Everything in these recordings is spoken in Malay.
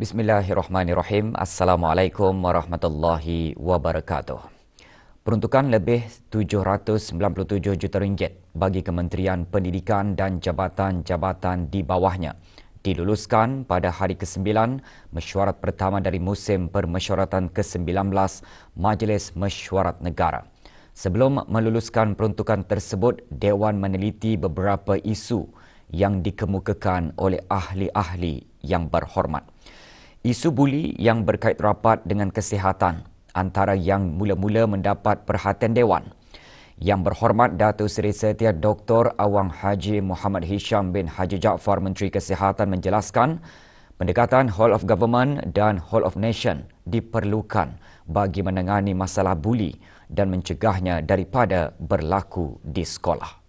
Bismillahirrahmanirrahim. Assalamualaikum warahmatullahi wabarakatuh. Peruntukan lebih 797 juta ringgit bagi Kementerian Pendidikan dan jabatan-jabatan di bawahnya diluluskan pada hari ke-9 mesyuarat pertama dari musim permesyuaratan ke-19 Majlis Mesyuarat Negara. Sebelum meluluskan peruntukan tersebut, Dewan meneliti beberapa isu yang dikemukakan oleh ahli-ahli yang berhormat. Isu buli yang berkait rapat dengan kesihatan antara yang mula-mula mendapat perhatian Dewan. Yang berhormat Datuk Seri Setia Dr. Awang Haji Muhammad Hisham bin Haji Jaafar Menteri Kesihatan menjelaskan pendekatan Whole of Government dan Whole of Nation diperlukan bagi menangani masalah buli dan mencegahnya daripada berlaku di sekolah.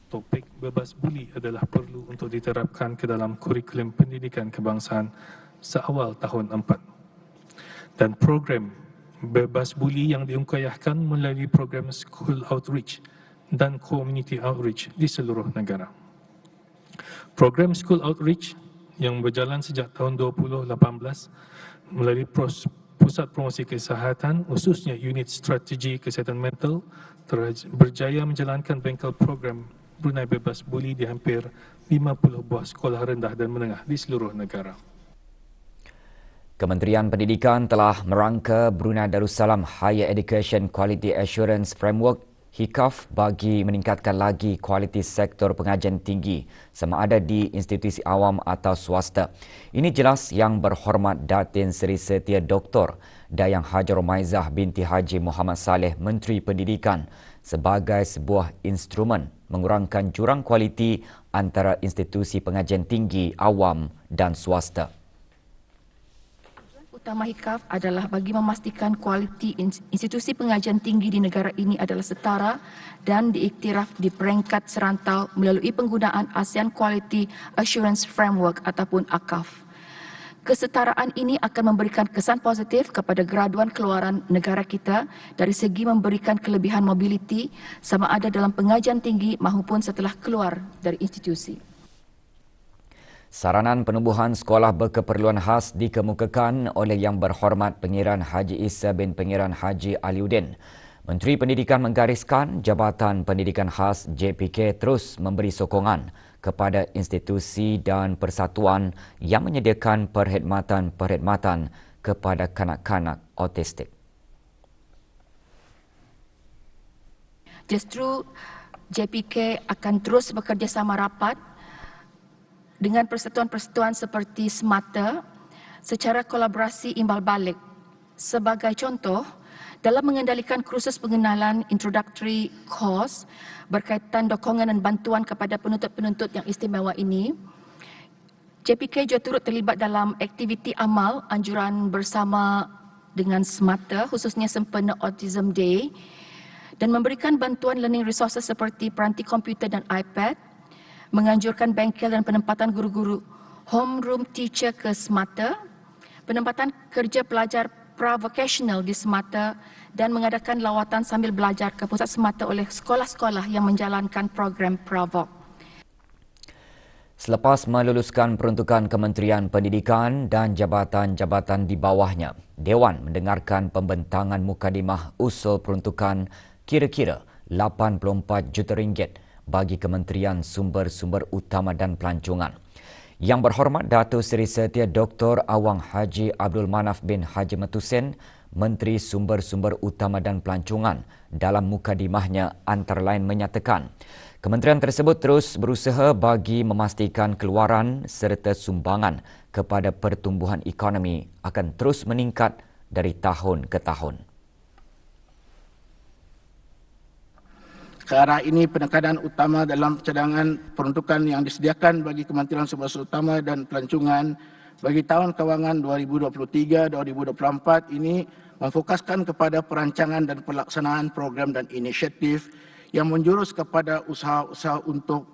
Topik bebas buli adalah perlu untuk diterapkan ke dalam kurikulum pendidikan kebangsaan seawal tahun 4. Dan program bebas buli yang diungkayahkan melalui program School Outreach dan Community Outreach di seluruh negara. Program School Outreach yang berjalan sejak tahun 2018 melalui Pusat Promosi Kesihatan, khususnya Unit Strategi Kesihatan Mental, berjaya menjalankan bengkel program Brunei Bebas Buli di hampir 50 buah sekolah rendah dan menengah di seluruh negara. Kementerian Pendidikan telah merangka Brunei Darussalam Higher Education Quality Assurance Framework HIQAF bagi meningkatkan lagi kualiti sektor pengajian tinggi sama ada di institusi awam atau swasta. Ini jelas Yang Berhormat Datin Seri Setia Dr. Dayang Haji Romaizah binti Haji Muhammad Saleh Menteri Pendidikan sebagai sebuah instrumen mengurangkan jurang kualiti antara institusi pengajian tinggi awam dan swasta. Utama HIQAF adalah bagi memastikan kualiti institusi pengajian tinggi di negara ini adalah setara dan diiktiraf di peringkat serantau melalui penggunaan ASEAN Quality Assurance Framework ataupun AQAF. Kesetaraan ini akan memberikan kesan positif kepada graduan keluaran negara kita dari segi memberikan kelebihan mobiliti sama ada dalam pengajian tinggi maupun setelah keluar dari institusi. Saranan penubuhan sekolah berkeperluan khas dikemukakan oleh Yang Berhormat Pengiran Haji Isa bin Pengiran Haji Aliuddin. Menteri Pendidikan menggariskan Jabatan Pendidikan Khas JPK terus memberi sokongan kepada institusi dan persatuan yang menyediakan perkhidmatan kepada kanak-kanak autistik. Justru JPK akan terus bekerjasama rapat dengan persatuan-persatuan seperti SMATA secara kolaborasi imbal balik. Sebagai contoh, dalam mengendalikan kursus pengenalan introductory course berkaitan dokongan dan bantuan kepada penuntut-penuntut yang istimewa ini, JPK juga turut terlibat dalam aktiviti amal anjuran bersama dengan SMATA khususnya sempena Autism Day dan memberikan bantuan learning resources seperti peranti komputer dan iPad, menganjurkan bengkel dan penempatan guru-guru homeroom teacher ke SMATA, penempatan kerja pelajar pra-vocational di SMATA dan mengadakan lawatan sambil belajar ke pusat SMATA oleh sekolah-sekolah yang menjalankan program pra-voc. Selepas meluluskan peruntukan Kementerian Pendidikan dan jabatan-jabatan di bawahnya, Dewan mendengarkan pembentangan mukadimah usul peruntukan kira-kira 84 juta ringgit bagi Kementerian Sumber-Sumber Utama dan Pelancongan. Yang Berhormat Datuk Seri Setia Dr. Awang Haji Abdul Manaf bin Haji Metusen, Menteri Sumber-Sumber Utama dan Pelancongan, dalam mukadimahnya antara lain menyatakan kementerian tersebut terus berusaha bagi memastikan keluaran serta sumbangan kepada pertumbuhan ekonomi akan terus meningkat dari tahun ke tahun. Ke arah ini, penekanan utama dalam cadangan peruntukan yang disediakan bagi Kementerian Sumber-Sumber Utama dan Pelancongan bagi tahun kewangan 2023-2024 ini memfokuskan kepada perancangan dan pelaksanaan program dan inisiatif yang menjurus kepada usaha-usaha untuk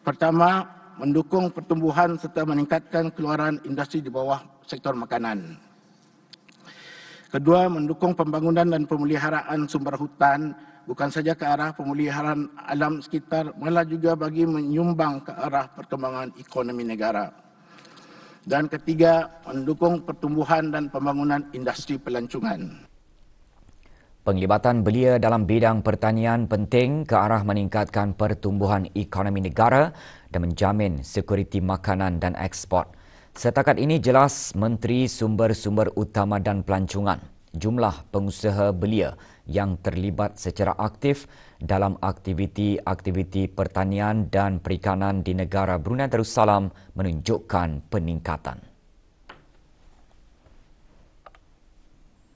pertama, mendukung pertumbuhan serta meningkatkan keluaran industri di bawah sektor makanan. Kedua, mendukung pembangunan dan pemeliharaan sumber hutan bukan saja ke arah pemulihan alam sekitar, malah juga bagi menyumbang ke arah perkembangan ekonomi negara. Dan ketiga, mendukung pertumbuhan dan pembangunan industri pelancongan. Penglibatan belia dalam bidang pertanian penting ke arah meningkatkan pertumbuhan ekonomi negara dan menjamin sekuriti makanan dan ekspor. Setakat ini jelas Menteri Sumber-Sumber Utama dan Pelancongan jumlah pengusaha belia yang terlibat secara aktif dalam aktiviti-aktiviti pertanian dan perikanan di negara Brunei Darussalam menunjukkan peningkatan.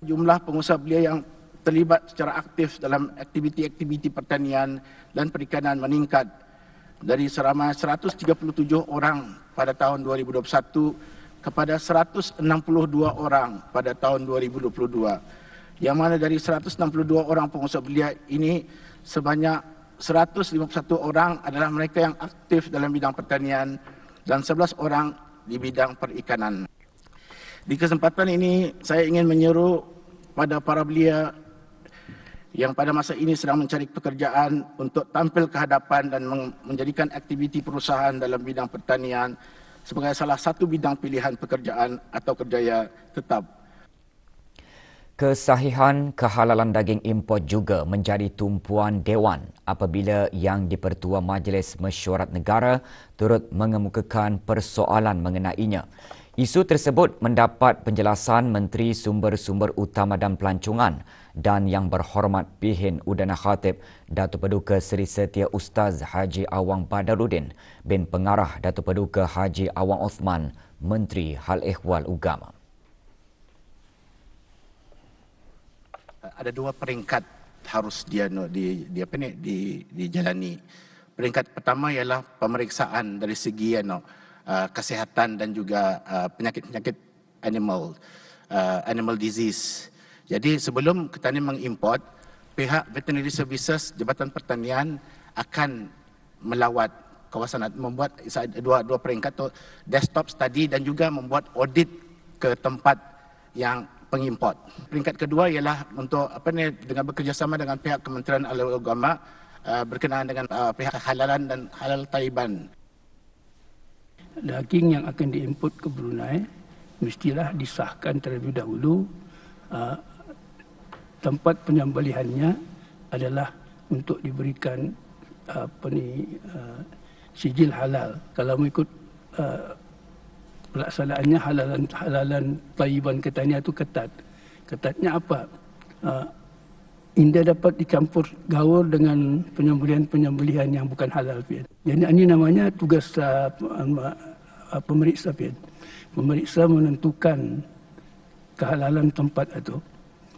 Jumlah pengusaha belia yang terlibat secara aktif dalam aktiviti-aktiviti pertanian dan perikanan meningkat dari seramai 137 orang pada tahun 2021 kepada 162 orang pada tahun 2022. Yang mana dari 162 orang pengusaha belia ini sebanyak 151 orang adalah mereka yang aktif dalam bidang pertanian dan 11 orang di bidang perikanan. Di kesempatan ini saya ingin menyeru pada para belia yang pada masa ini sedang mencari pekerjaan untuk tampil ke hadapan dan menjadikan aktiviti perusahaan dalam bidang pertanian sebagai salah satu bidang pilihan pekerjaan atau kerjaya tetap. Kesahihan kehalalan daging import juga menjadi tumpuan Dewan apabila Yang di-Pertua Majlis Mesyuarat Negara turut mengemukakan persoalan mengenainya. Isu tersebut mendapat penjelasan Menteri Sumber-Sumber Utama dan Pelancongan dan Yang Berhormat Pihin Udana Khatib Datuk Paduka Seri Setia Ustaz Haji Awang Badaruddin bin Pengarah Datuk Paduka Haji Awang Osman, Menteri Hal Ehwal Agama. Ada dua peringkat harus dijalani. Peringkat pertama ialah pemeriksaan dari segi kesihatan dan juga penyakit-penyakit animal disease. Jadi sebelum Ketannya mengimport, pihak Veterinary Services Jabatan Pertanian akan melawat kawasan, membuat dua peringkat tu, desktop study dan juga membuat audit ke tempat yang pengimport. Peringkat kedua ialah untuk dengan bekerjasama dengan pihak Kementerian Agama berkenaan dengan pihak halalan dan halal taiban. Daging yang akan diimport ke Brunei mestilah disahkan terlebih dahulu. Tempat penyembelihannya adalah untuk diberikan sijil halal. Kalau mengikut pelaksanaannya halalan taiban Ketannya itu ketat. Ketatnya apa? Indah dapat dicampur gaul dengan penyembelihan yang bukan halal. Jadi ini namanya tugas pemeriksa. Pemeriksa menentukan kehalalan tempat itu.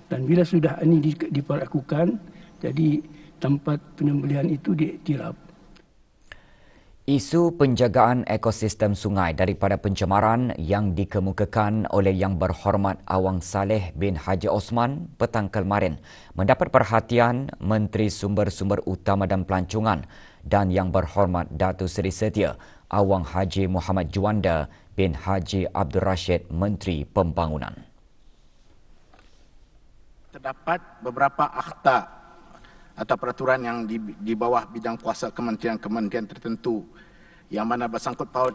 Dan bila sudah ini diperlakukan, jadi tempat penyembelihan itu diiktiraf. Isu penjagaan ekosistem sungai daripada pencemaran yang dikemukakan oleh Yang Berhormat Awang Saleh bin Haji Osman petang kemarin mendapat perhatian Menteri Sumber-Sumber Utama dan Pelancongan dan Yang Berhormat Datuk Seri Setia Awang Haji Muhammad Juanda bin Haji Abdul Rashid, Menteri Pembangunan. Terdapat beberapa akhta atau peraturan yang di bawah bidang kuasa kementerian-kementerian tertentu yang mana bersangkut paut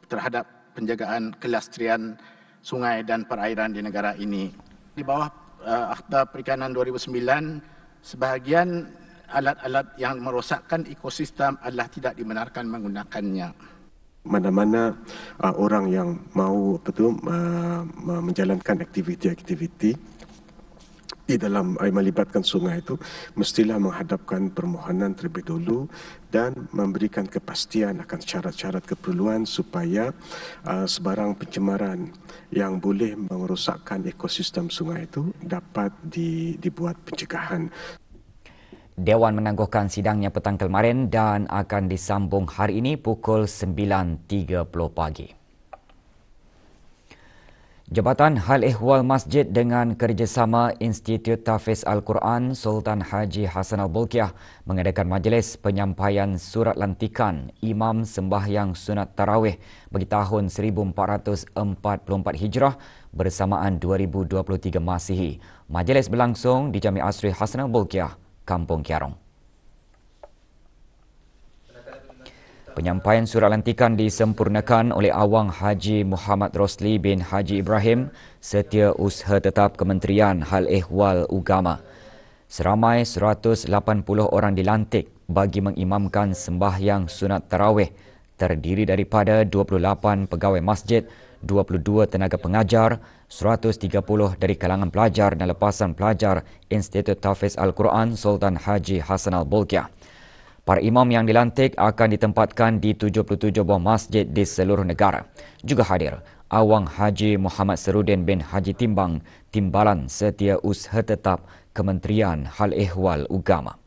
terhadap penjagaan kelestarian sungai dan perairan di negara ini. Di bawah Akta Perikanan 2009, sebahagian alat-alat yang merosakkan ekosistem adalah tidak dibenarkan menggunakannya. Mana-mana orang yang mahu menjalankan aktiviti-aktiviti di dalam melibatkan sungai itu mestilah menghadapkan permohonan terlebih dahulu dan memberikan kepastian akan syarat-syarat keperluan supaya sebarang pencemaran yang boleh merosakkan ekosistem sungai itu dapat dibuat pencegahan. Dewan menangguhkan sidangnya petang kemarin dan akan disambung hari ini pukul 9.30 pagi. Jabatan Hal Ehwal Masjid dengan kerjasama Institut Tahfiz Al-Quran Sultan Haji Hassan Al-Bolkiah mengadakan majlis penyampaian surat lantikan Imam Sembahyang Sunat Tarawih bagi tahun 1444 Hijrah bersamaan 2023 Masihi. Majlis berlangsung di Jami Asri Hassan Al-Bolkiah, Kampung Kiarong. Penyampaian surat lantikan disempurnakan oleh Awang Haji Muhammad Rosli bin Haji Ibrahim, Setiausaha Tetap Kementerian Hal Ehwal Ugama. Seramai 180 orang dilantik bagi mengimamkan sembahyang sunat tarawih, terdiri daripada 28 pegawai masjid, 22 tenaga pengajar, 130 dari kalangan pelajar dan lepasan pelajar Institut Tahfiz Al-Quran Sultan Haji Hassan Al-Bolkiah. Para imam yang dilantik akan ditempatkan di 77 buah masjid di seluruh negara. Juga hadir Awang Haji Muhammad Serudin bin Haji Timbang, Timbalan Setiausaha Tetap Kementerian Hal Ehwal Ugama.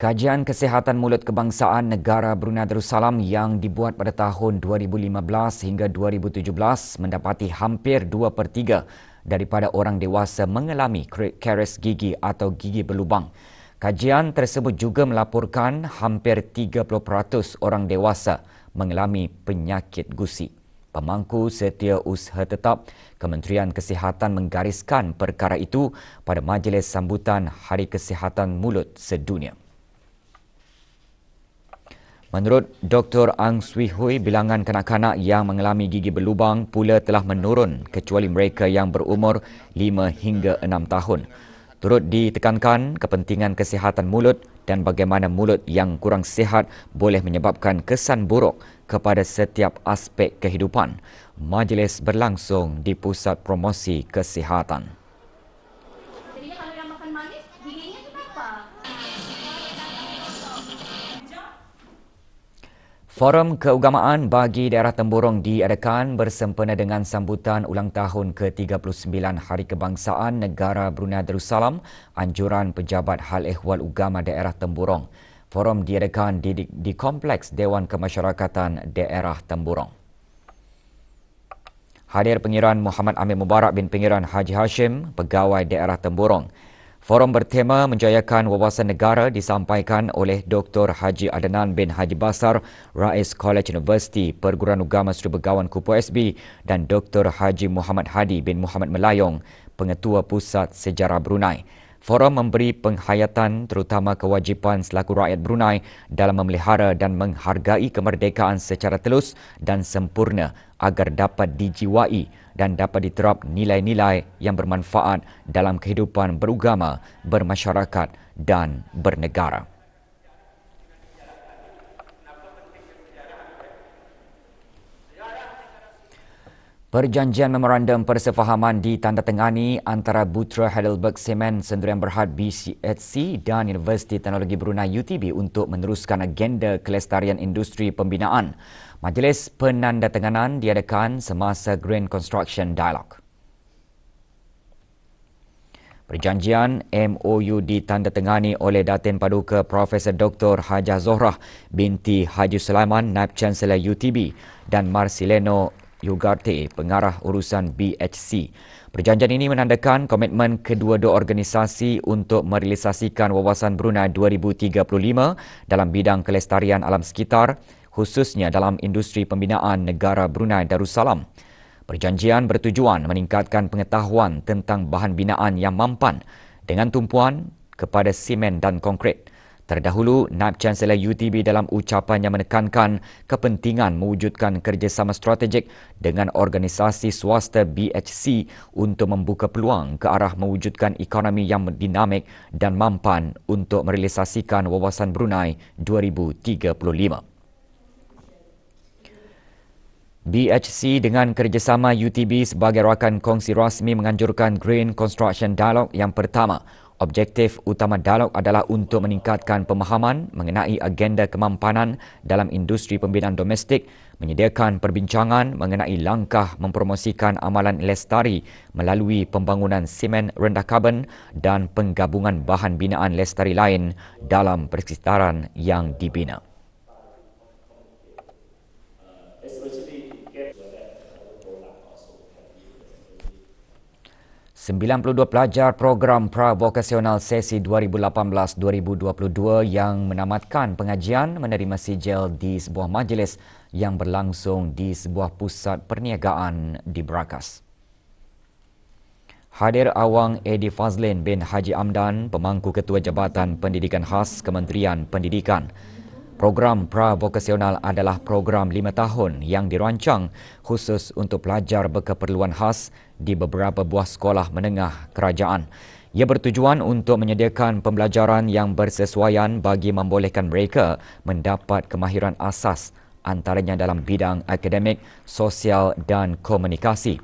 Kajian Kesihatan Mulut Kebangsaan Negara Brunei Darussalam yang dibuat pada tahun 2015 hingga 2017 mendapati hampir 2/3 daripada orang dewasa mengalami karies gigi atau gigi berlubang. Kajian tersebut juga melaporkan hampir 30% orang dewasa mengalami penyakit gusi. Pemangku Setiausaha Tetap Kementerian Kesihatan menggariskan perkara itu pada majlis sambutan Hari Kesihatan Mulut Sedunia. Menurut Dr. Ang Swee Hui, bilangan kanak-kanak yang mengalami gigi berlubang pula telah menurun kecuali mereka yang berumur 5 hingga 6 tahun. Turut ditekankan kepentingan kesihatan mulut dan bagaimana mulut yang kurang sihat boleh menyebabkan kesan buruk kepada setiap aspek kehidupan. Majlis berlangsung di Pusat Promosi Kesihatan. Jadinya kalau yang makan manis, giginya kenapa? Forum Keagamaan bagi Daerah Temburong diadakan bersempena dengan sambutan ulang tahun ke-39 Hari Kebangsaan Negara Brunei Darussalam, anjuran Pejabat Hal Ehwal Ugama Daerah Temburong. Forum diadakan di Kompleks Dewan Kemasyarakatan Daerah Temburong. Hadir Pengiran Muhammad Amir Mubarak bin Pengiran Haji Hashim, Pegawai Daerah Temburong. Forum bertema menjayakan wawasan negara disampaikan oleh Dr. Haji Adnan bin Haji Basar, Rais College Universiti Perguruan Ugama Seri Begawan Kupu SB dan Dr. Haji Muhammad Hadi bin Muhammad Melayong, Pengetua Pusat Sejarah Brunei. Forum memberi penghayatan terutama kewajipan selaku rakyat Brunei dalam memelihara dan menghargai kemerdekaan secara telus dan sempurna agar dapat dijiwai dan dapat diterap nilai-nilai yang bermanfaat dalam kehidupan beragama, bermasyarakat dan bernegara. Perjanjian Memorandum Persefahaman ditandatangani antara Butra Heidelberg Cement Sendirian Berhad BCHC dan Universiti Teknologi Brunei UTB untuk meneruskan agenda kelestarian industri pembinaan. Majlis penandatanganan diadakan semasa Green Construction Dialogue. Perjanjian MOU ditandatangani oleh Datin Paduka Profesor Dr. Hajah Zohrah binti Haji Sulaiman, Naib Chancellor UTB dan Marcelino Ugarte, Pengarah Urusan BHC. Perjanjian ini menandakan komitmen kedua-dua organisasi untuk merealisasikan wawasan Brunei 2035 dalam bidang kelestarian alam sekitar, khususnya dalam industri pembinaan negara Brunei Darussalam. Perjanjian bertujuan meningkatkan pengetahuan tentang bahan binaan yang mampan dengan tumpuan kepada simen dan konkrit. Terdahulu, Naib Chancellor UTB dalam ucapannya menekankan kepentingan mewujudkan kerjasama strategik dengan organisasi swasta BHC untuk membuka peluang ke arah mewujudkan ekonomi yang dinamik dan mampan untuk merealisasikan wawasan Brunei 2035. BHC dengan kerjasama UTB sebagai rakan kongsi rasmi menganjurkan Green Construction Dialogue yang pertama. Objektif utama dialog adalah untuk meningkatkan pemahaman mengenai agenda kemampanan dalam industri pembinaan domestik, menyediakan perbincangan mengenai langkah mempromosikan amalan lestari melalui pembangunan simen rendah karbon dan penggabungan bahan binaan lestari lain dalam persekitaran yang dibina. 92 pelajar program pra-vokasional sesi 2018-2022 yang menamatkan pengajian menerima sijil di sebuah majlis yang berlangsung di sebuah pusat perniagaan di Berakas. Hadir awang Edi Fazlin bin Haji Amdan, pemangku Ketua Jabatan Pendidikan Khas Kementerian Pendidikan. Program pra-vokasional adalah program 5 tahun yang dirancang khusus untuk pelajar berkeperluan khas di beberapa buah sekolah menengah kerajaan. Ia bertujuan untuk menyediakan pembelajaran yang bersesuaian bagi membolehkan mereka mendapat kemahiran asas antaranya dalam bidang akademik, sosial dan komunikasi.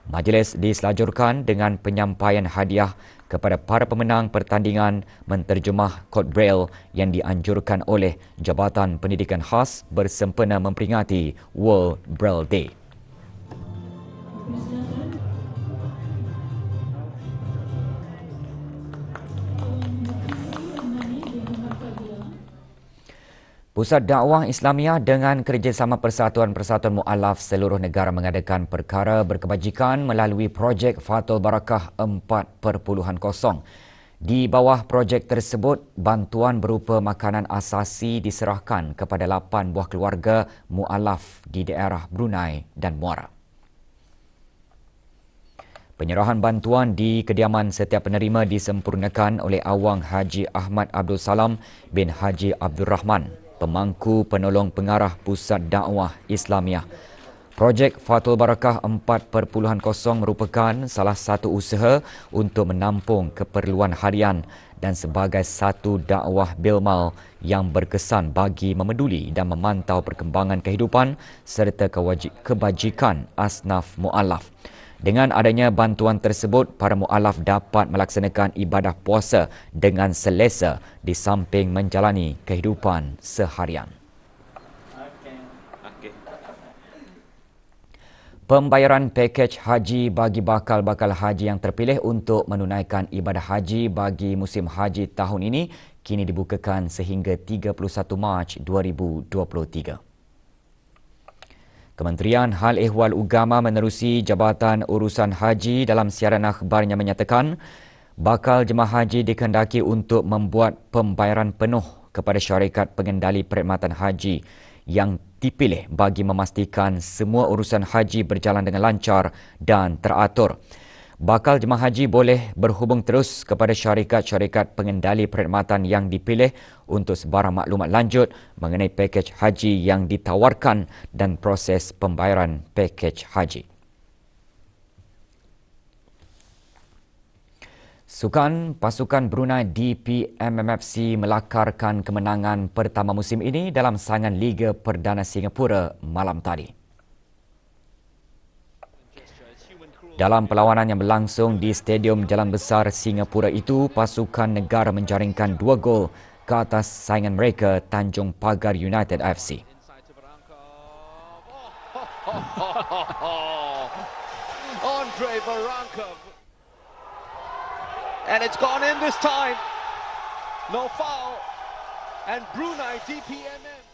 Majlis diselajurkan dengan penyampaian hadiah kepada para pemenang pertandingan menterjemah kod Braille yang dianjurkan oleh Jabatan Pendidikan Khas bersempena memperingati World Braille Day. Pusat Dakwah Islamiah dengan kerjasama Persatuan-Persatuan Mu'alaf seluruh negara mengadakan perkara berkebajikan melalui projek Fatul Barakah 4.0. Di bawah projek tersebut, bantuan berupa makanan asasi diserahkan kepada 8 buah keluarga Mu'alaf di daerah Brunei dan Muara. Penyerahan bantuan di kediaman setiap penerima disempurnakan oleh Awang Haji Ahmad Abdul Salam bin Haji Abdul Rahman, pemangku penolong pengarah Pusat Dakwah Islamiah. Projek Fatul Barakah 4.0 merupakan salah satu usaha untuk menampung keperluan harian dan sebagai satu dakwah bilmal yang berkesan bagi memeduli dan memantau perkembangan kehidupan serta kebajikan asnaf mu'alaf. Dengan adanya bantuan tersebut, para mu'alaf dapat melaksanakan ibadah puasa dengan selesa di samping menjalani kehidupan seharian. Pembayaran pakej haji bagi bakal-bakal haji yang terpilih untuk menunaikan ibadah haji bagi musim haji tahun ini kini dibukakan sehingga 31 Mac 2023. Kementerian Hal Ehwal Ugama menerusi Jabatan Urusan Haji dalam siaran akhbarnya menyatakan bakal jemaah haji dikehendaki untuk membuat pembayaran penuh kepada syarikat pengendali perkhidmatan haji yang dipilih bagi memastikan semua urusan haji berjalan dengan lancar dan teratur. Bakal jemaah haji boleh berhubung terus kepada syarikat-syarikat pengendali perkhidmatan yang dipilih untuk sebarang maklumat lanjut mengenai pakej haji yang ditawarkan dan proses pembayaran pakej haji. Sukan pasukan Brunei DPMMFC melakarkan kemenangan pertama musim ini dalam saingan Liga Perdana Singapura malam tadi. Dalam perlawanan yang berlangsung di Stadium Jalan Besar Singapura itu, pasukan negara menjaringkan 2 gol ke atas saingan mereka Tanjung Pagar United FC. Andre Barranca. And it's gone in this time. No foul. And Brunei DPMM